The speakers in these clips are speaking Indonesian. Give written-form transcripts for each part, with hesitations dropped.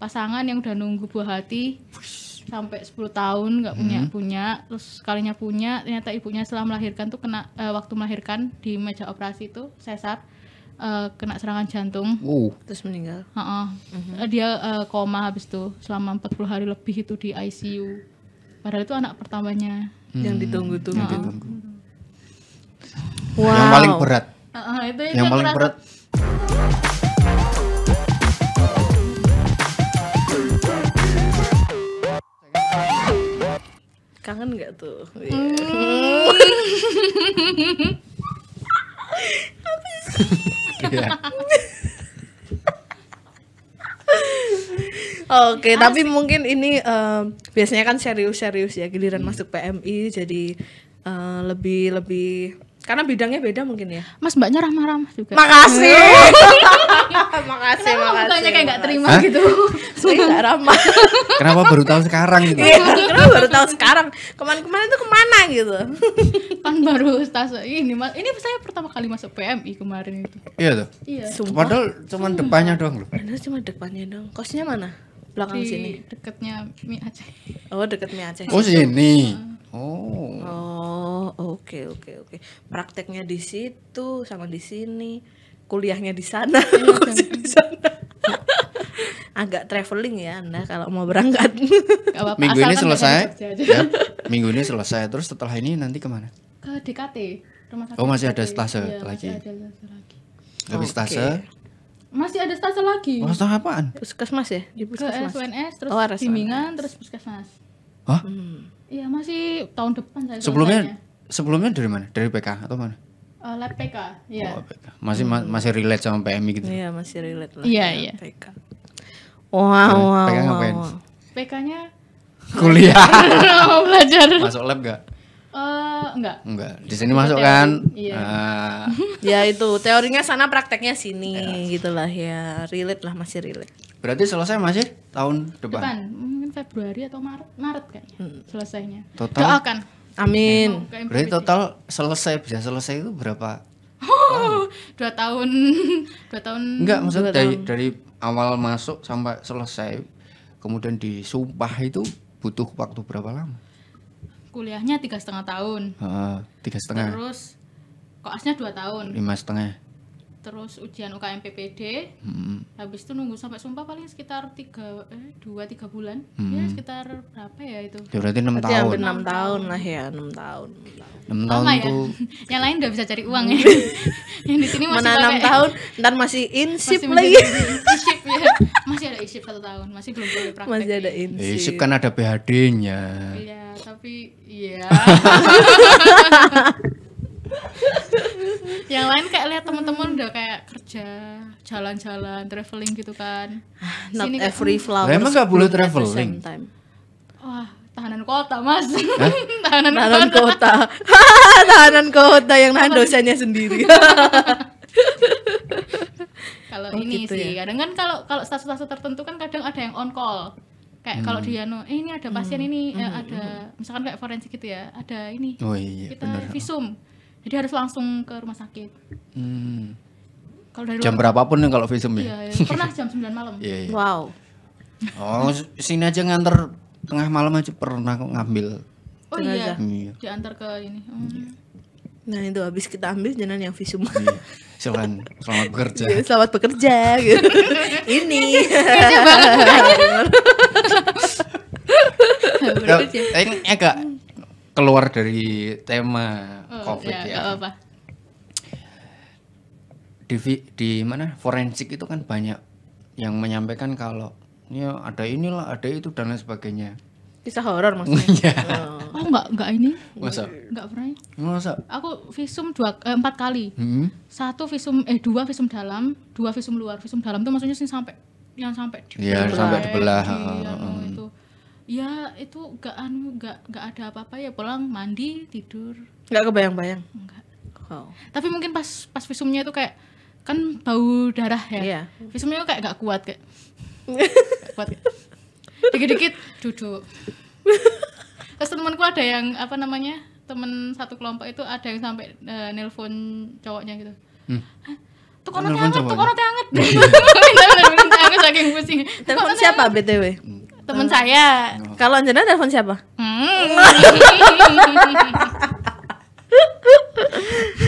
pasangan yang udah nunggu buah hati sampai 10 tahun nggak punya, terus sekalinya punya, ternyata ibunya setelah melahirkan tuh kena waktu melahirkan di meja operasi itu sesar, kena serangan jantung. Terus meninggal. Dia koma habis itu selama 40 hari lebih itu di ICU. Padahal itu anak pertamanya yang ditunggu-tunggu. Wow. Yang paling berat. Itu yang paling berat. Kangen nggak tuh? Oke, tapi mungkin ini biasanya kan serius-serius ya, giliran masuk PMI jadi lebih karena bidangnya beda mungkin ya. Mas Mbaknya ramah-ramah juga. Makasih. makasih. Mukanya kayak nggak terima gitu. Saya nggak ramah. Kenapa baru tahu sekarang gitu? Kenapa baru tahu sekarang? Kemarin tuh kemana gitu? Kan baru stase ini Mas. Ini saya pertama kali masuk PMI kemarin itu. Iya tuh. Iya. Padahal cuma depannya doang loh. Bener cuma depannya dong. Kosnya mana? Belakang di sini. Dekatnya Mi Aceh. Oh, deket Mi Aceh. Oh, sini. Oke. Prakteknya di situ sama di sini. Kuliahnya di sana. Di sana. Agak traveling ya Anda kalau mau berangkat. Minggu ini selesai. Ya. Minggu ini selesai. Terus setelah ini nanti kemana? Ke DKT. Rumah sakit. Oh, masih ada stase iya, lagi. Masih ada stase lagi. Habis stase. Masih ada stase lagi. Oh, stase apaan? Puskesmas ya? Di Ke puskesmas. SWNS terus RSWNS. bimbingan terus puskesmas. Hah? Iya, masih tahun depan saya. Sebelumnya dari mana? Dari PK atau mana? Lab PK. Iya. Oh, PK. Masih relate sama PMI gitu. Iya, masih relate lah. Iya. PK. Wow. PK ngapain? PK-nya Kuliah. belajar. Masuk lab gak? Enggak. Di sini masuk kan? Iya. Ya itu teorinya sana, prakteknya sini gitulah ya. Relate lah, masih relate. Berarti selesai masih tahun depan? Mungkin Februari atau Maret kayaknya selesainya. Total? Doakan. Amin. Berarti total bisa selesai itu berapa? 2 tahun. 2 tahun. Enggak, maksudnya dari awal masuk sampai selesai kemudian disumpah itu butuh waktu berapa lama? Kuliahnya 3,5 tahun. 3,5. Terus koasnya 2 tahun. 5,5. Terus ujian UKM PPD. Habis itu nunggu sampai sumpah paling sekitar 2-3 bulan. Ya sekitar berapa ya itu? Ya, berarti 6 Berarti tahun. hampir 6 tahun lah ya, 6 tahun. 6 tahun ya? itu. Yang lain udah bisa cari uang ya. Yang di sini masih Mana 6 tahun, ntar masih insip lagi. Isip ya. Masih ada isip 1 tahun, masih belum boleh praktek. Masih ada insip. Isip kan ada PHD-nya. Iya, tapi iya. Yang lain kayak lihat teman-teman udah kayak kerja, jalan-jalan, traveling gitu kan. Not Sini every flower. Emang nggak boleh traveling? Wah, tahanan kota, Mas. Tahanan kota. Tahanan kota yang nahan dosennya sendiri. Kalau ini gitu sih, ya? kadang kan kalau status-status tertentu kan kadang ada yang on call. Kayak kalau dia ini ada pasien ini ada misalkan kayak forensik gitu ya, ada ini. Oh iya, kita benar. visum. Jadi harus langsung ke rumah sakit. Kalau dari Jam berapapun nih kalau visum ya? Iya, pernah jam 9 malam. Iya. Wow. Oh, sini aja nganter tengah malam aja pernah kok ngambil. Oh iya, Iya. diantar ke ini. Nah itu habis kita ambil jangan yang visum. Iya. Selamat bekerja. Selamat bekerja gitu. Ini. Ini agak keluar dari tema COVID ya. Gak apa-apa. Di mana forensik itu kan banyak yang menyampaikan kalau ya ada inilah, ada itu dan lain sebagainya. Kisah horor maksudnya. Oh enggak ini. Masa? Enggak pernah. Masa? Aku visum 4 kali. 2 visum dalam, 2 visum luar. Visum dalam tuh maksudnya sih sampai Iya, sampai dibelah. Itu. Ya, itu enggak ada apa-apa ya, pulang mandi, tidur. Enggak kebayang-bayang. Enggak. Wow. Tapi mungkin pas visumnya itu kayak kan bau darah ya. Iya. Visumnya kayak enggak kuat kayak. Kuat. Kayak. Dikit-dikit duduk. Terus temanku ada yang temen satu kelompok itu ada yang sampai nelpon cowoknya gitu. Tukono Telepon anget, coba. tukono anget. Bener-bener anget saking pusing. Telepon siapa BTW? Temen saya. Kalau jenengan telepon siapa? Hmm.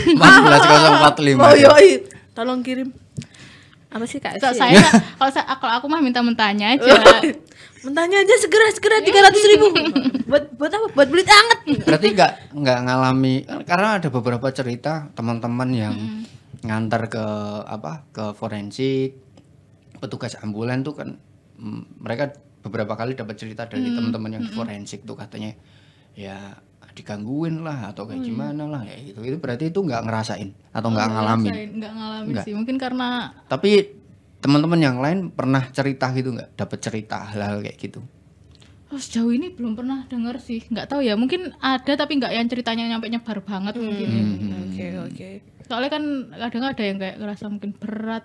14045. Oh yoi, tolong kirim. Apa sih Kak? So, Esi? saya kalau aku mah minta mentahnya aja. Mentahnya aja segera 300.000. Buat apa? Buat beli anget. Berarti nggak ngalami, karena ada beberapa cerita teman-teman yang ngantar ke forensik, petugas ambulan tuh kan mereka beberapa kali dapat cerita dari teman-teman yang di forensik tuh katanya ya digangguin lah atau kayak gimana lah kayak gitu. Itu berarti itu nggak ngerasain atau nggak ngalamin. Nggak ngalamin Nggak. sih. Mungkin karena Tapi teman-teman yang lain pernah cerita gitu nggak? Dapat cerita hal-hal kayak gitu? sejauh ini belum pernah denger sih. Nggak tahu ya. Mungkin ada tapi nggak yang ceritanya nyampe nyebar banget mungkin. Ya. Oke. Soalnya kan kadang ada yang kayak ngerasa mungkin berat,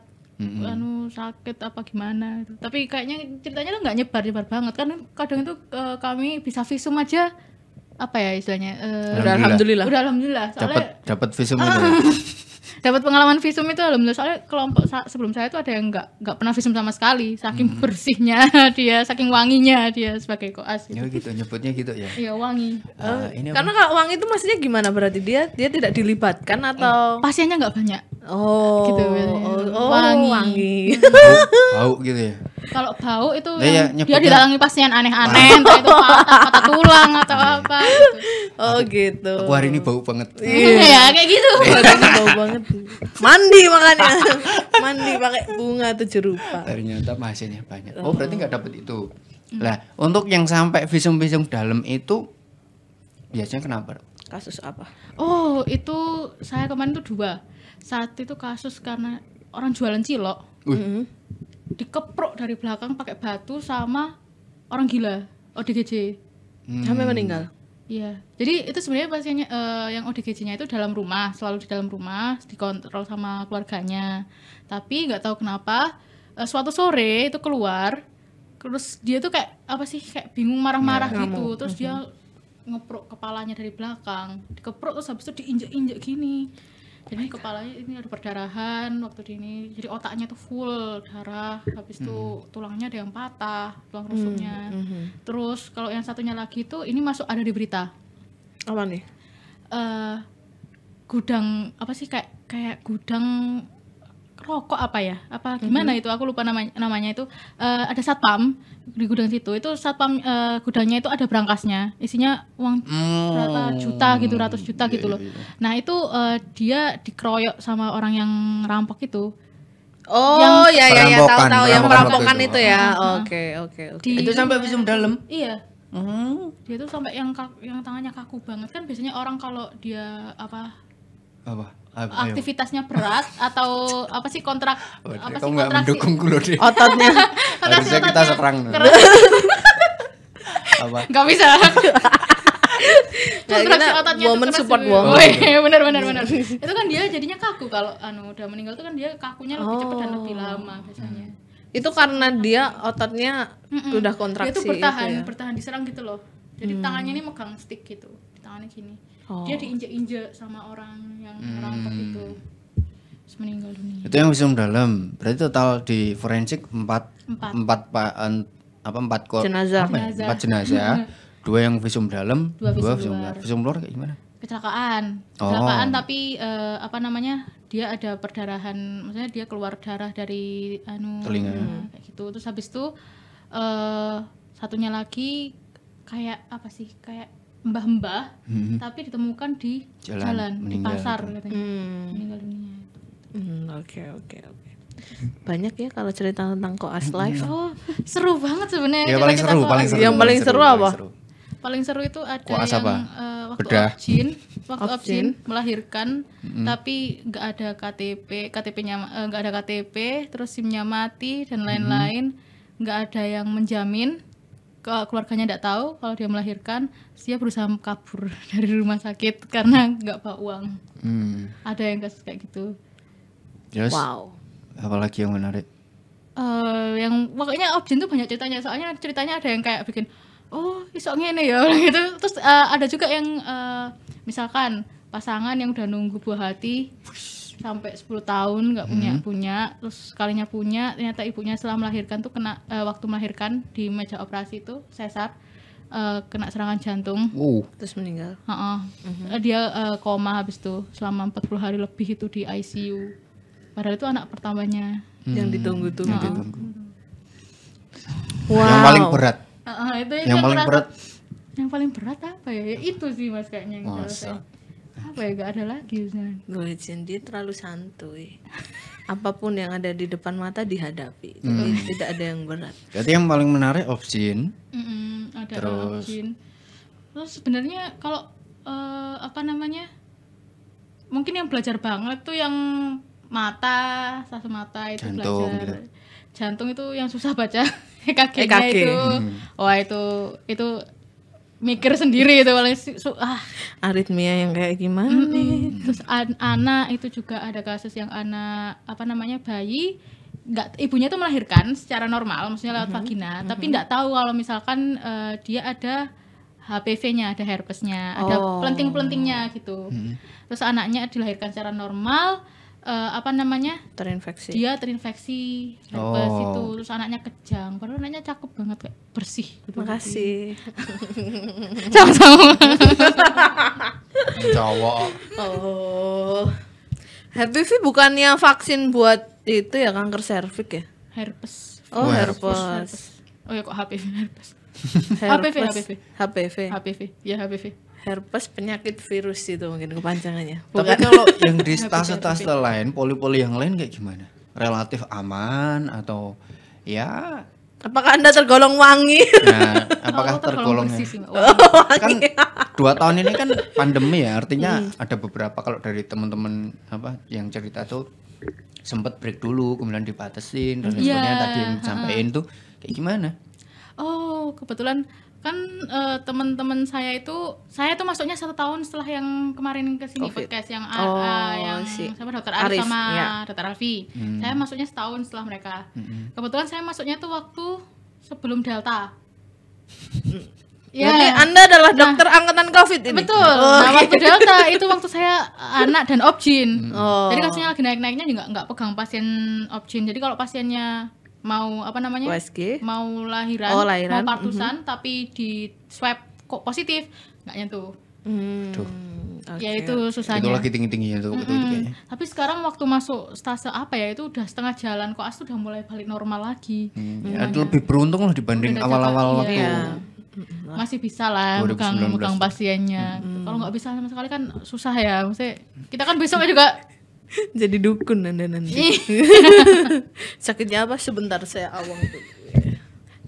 sakit apa gimana. Tapi kayaknya ceritanya tuh nggak nyebar banget kan. Kadang itu kami bisa visum aja apa ya istilahnya. Udah alhamdulillah. Udah alhamdulillah. Soalnya Dapat visum itu. dapat pengalaman visum itu alhamdulillah. Soalnya kelompok sebelum saya itu ada yang nggak pernah visum sama sekali. Saking bersihnya dia, saking wanginya dia sebagai koas. Ya gitu nyebutnya gitu ya. Iya wangi. Ini Karena kalau uang itu maksudnya gimana berarti dia tidak dilibatkan atau Pasiennya nggak banyak. gitu. Wangi. bau gitu ya. Kalau bau itu Nah, ya, dia nyebutnya- didalangi pasien aneh-aneh, entah itu patah tulang atau apa. Gitu. Oh gitu. Aku hari ini bau banget. Ya kayak gitu. Badannya bau banget. Mandi makanya. Mandi pakai bunga 7 rupa. Ternyata pasiennya banyak. Oh berarti nggak dapet itu. Lah untuk yang sampai visum-visum dalam itu biasanya kenapa? Kasus apa? Oh itu saya kemarin tuh 2. Satu itu kasus karena orang jualan cilok dikeprok dari belakang pakai batu sama orang gila ODGJ. Sampai meninggal. Iya, jadi itu sebenarnya pasiennya yang ODGJ-nya itu dalam rumah, selalu di dalam rumah, dikontrol sama keluarganya. Tapi nggak tahu kenapa suatu sore itu keluar, terus dia tuh kayak apa sih, kayak bingung marah-marah gitu, terus dia ngeprok kepalanya dari belakang, dikeprok terus habis itu diinjek-injek gini. Jadi kepalanya ini ada perdarahan waktu ini, jadi otaknya tuh full darah, habis itu tulangnya ada yang patah, tulang rusuknya. Terus kalau yang satunya lagi tuh ini masuk ada di berita. Apa nih? Gudang apa sih kayak gudang rokok apa ya? Apa gimana itu? Aku lupa namanya itu. Ada satpam di gudang situ. Itu satpam gudangnya itu ada brankasnya. Isinya uang berapa juta gitu, ratus juta gitu loh. Nah, itu dia dikeroyok sama orang yang rampok itu. Oh ya Perampokan, tahu yang perampokan perampokan waktu itu itu. ya. Oke. Itu sampai visum dalam. Iya. Dia tuh sampai yang tangannya kaku banget kan biasanya orang kalau dia apa aktivitasnya berat atau apa sih kontrak apa sih Kamu nggak kontraksi mendukung gue deh. Ototnya. Harusnya kita serang. Apa? nggak bisa kontraksi kita ototnya woman tuh keras support gitu. woman. Oh, iya, benar itu kan dia jadinya kaku kalau udah meninggal tuh kan dia kakunya lebih cepat dan lebih lama biasanya. Itu karena dia ototnya udah kontraksi. Dia tuh itu ya? bertahan diserang gitu loh. Jadi tangannya ini megang stick gitu, di tangannya gini. Dia diinjek-injek sama orang yang rampok itu. Terus meninggal dunia. Itu yang visum dalam. Berarti total di forensik 4 Jenazah. jenazah. 2 yang visum dalam, 2 Dua visum visum luar. luar. Visum luar kayak gimana? Kecelakaan tapi dia ada perdarahan, maksudnya dia keluar darah dari Telinga. kayak gitu. Terus habis itu satunya lagi kayak apa sih, kayak mbah-mbah tapi ditemukan di jalan di meninggal pasar gitu. katanya. Meninggal dunia. Oke. Banyak ya kalau cerita tentang koas life. Oh, seru banget sebenarnya. Ya paling cerita seru, koas. paling seru. Yang paling seru apa? Paling seru itu ada Koas yang apa? waktu Bedah. objin melahirkan tapi nggak ada KTP-nya nggak ada KTP, terus SIM-nya mati dan lain-lain, nggak ada yang menjamin, keluarganya nggak tahu kalau dia melahirkan, dia berusaha kabur dari rumah sakit karena nggak bawa uang. Ada yang kasus kayak gitu. Yes. Wow. Apalagi yang menarik? Yang pokoknya objin tuh banyak ceritanya, soalnya ceritanya ada yang kayak bikin isok ngene ya gitu. Terus ada juga yang misalkan pasangan yang udah nunggu buah hati sampai 10 tahun nggak punya, terus sekalinya punya ternyata ibunya setelah melahirkan tuh kena waktu melahirkan di meja operasi itu sesar, kena serangan jantung. Terus meninggal. Dia koma habis itu selama 40 hari lebih itu di ICU. Padahal itu anak pertamanya. Yang ditunggu-tunggu. Yang paling berat. Itu Yang paling berat. Yang paling berat apa ya? Ya itu sih Mas kayaknya yang selesai. Apa ya, gak ada lagi Gue dia terlalu santuy. Apapun yang ada di depan mata dihadapi. Jadi tidak ada yang berat. Jadi yang paling menarik Obgyn. Ada Terus? Obgyn. Terus sebenarnya kalau apa namanya, mungkin yang belajar banget tuh yang mata, stase mata itu Jantung, belajar. gitu. Jantung itu yang susah baca EKG-nya EKG. itu. Wah itu mikir sendiri itu paling Aritmia yang kayak gimana nih? Terus anak itu juga ada kasus yang anak apa namanya bayi nggak, ibunya tuh melahirkan secara normal maksudnya lewat vagina tapi nggak tahu kalau misalkan dia ada HPV-nya, ada herpesnya, ada pelenting-pelentingnya gitu. Terus anaknya dilahirkan secara normal, apa namanya, Terinfeksi. dia terinfeksi herpes itu, terus anaknya kejang, padahal anaknya cakep banget kayak bersih gitu. Makasih. Sama-sama. Cowok. Oh. HPV bukannya vaksin buat itu ya, kanker serviks ya? Herpes. Oh, Herpes. herpes. Oh ya kok HPV herpes. Herpes. HPV. HPV. HPV. Ya HPV. Herpes penyakit virus itu mungkin kepanjangannya. Tapi kalau yang di stase-stase lain, poli-poli yang lain kayak gimana? Relatif aman atau ya? Apakah Anda tergolong wangi? Nah, apakah tergolong bersih sih, Mbak. kan 2 tahun ini kan pandemi ya, artinya ada beberapa kalau dari teman-teman apa yang cerita tuh sempat break dulu, kemudian dibatasin dan sebagainya tadi yang disampaikan tuh kayak gimana? Oh, kebetulan kan teman-teman saya tuh masuknya 1 tahun setelah yang kemarin ke sini COVID. podcast yang yang si sama dokter Arif Arif, sama ya. dokter Alfi. Saya masuknya 1 tahun setelah mereka. Kebetulan saya masuknya tuh waktu sebelum Delta. Jadi Anda adalah dokter angkatan COVID ini? Betul. Nah, waktu Delta itu waktu saya anak dan Obgyn. Jadi kasusnya lagi naik-naiknya juga nggak pegang pasien Obgyn. Jadi kalau pasiennya mau apa namanya, USG. mau lahiran, lahiran. mau partusan tapi di swab kok positif, nggak nyentuh. Ya itu susahnya. Itu lagi tinggi-tingginya tuh betul kayaknya. Tapi sekarang waktu masuk stase apa ya, itu udah setengah jalan, koas tuh udah mulai balik normal lagi. Ya, itu lebih beruntung lah dibanding Udah awal-awal Jakarta, waktu iya. Masih bisa lah 2019 megang pasiennya. Kalau nggak bisa sama sekali kan susah ya. Maksudnya kita kan besoknya juga Jadi dukun Anda nanti. Sakitnya apa? Sebentar saya awang dulu.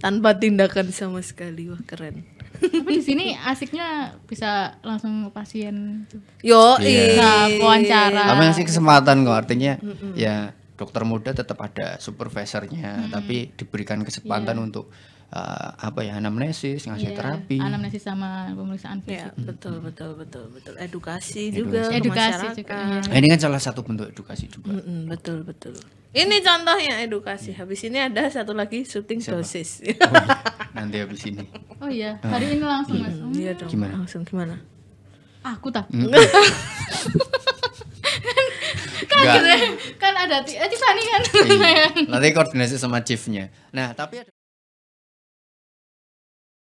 Tanpa tindakan sama sekali. Wah, keren. tapi di sini asiknya bisa langsung ke pasien. Yo, Nah, wawancara. Tapi ngasih kesempatan kok, artinya ya dokter muda tetap ada supervisornya, tapi diberikan kesempatan untuk apa ya, anamnesis, ngasih terapi. Anamnesis sama pemeriksaan fisik. Ya, betul. Edukasi juga ke Edukasi masyarakat. juga. Iya. Nah, ini kan salah satu bentuk edukasi juga. Betul. Ini contohnya edukasi. Habis ini ada satu lagi syuting dosis. Nanti habis ini. Oh iya, hari ini langsung Mas. Iya dong. Gimana? Langsung gimana? Aku tak. Enggak. Kan ada Tiffany kan. Iya. Nanti koordinasi sama chiefnya. Nah, tapi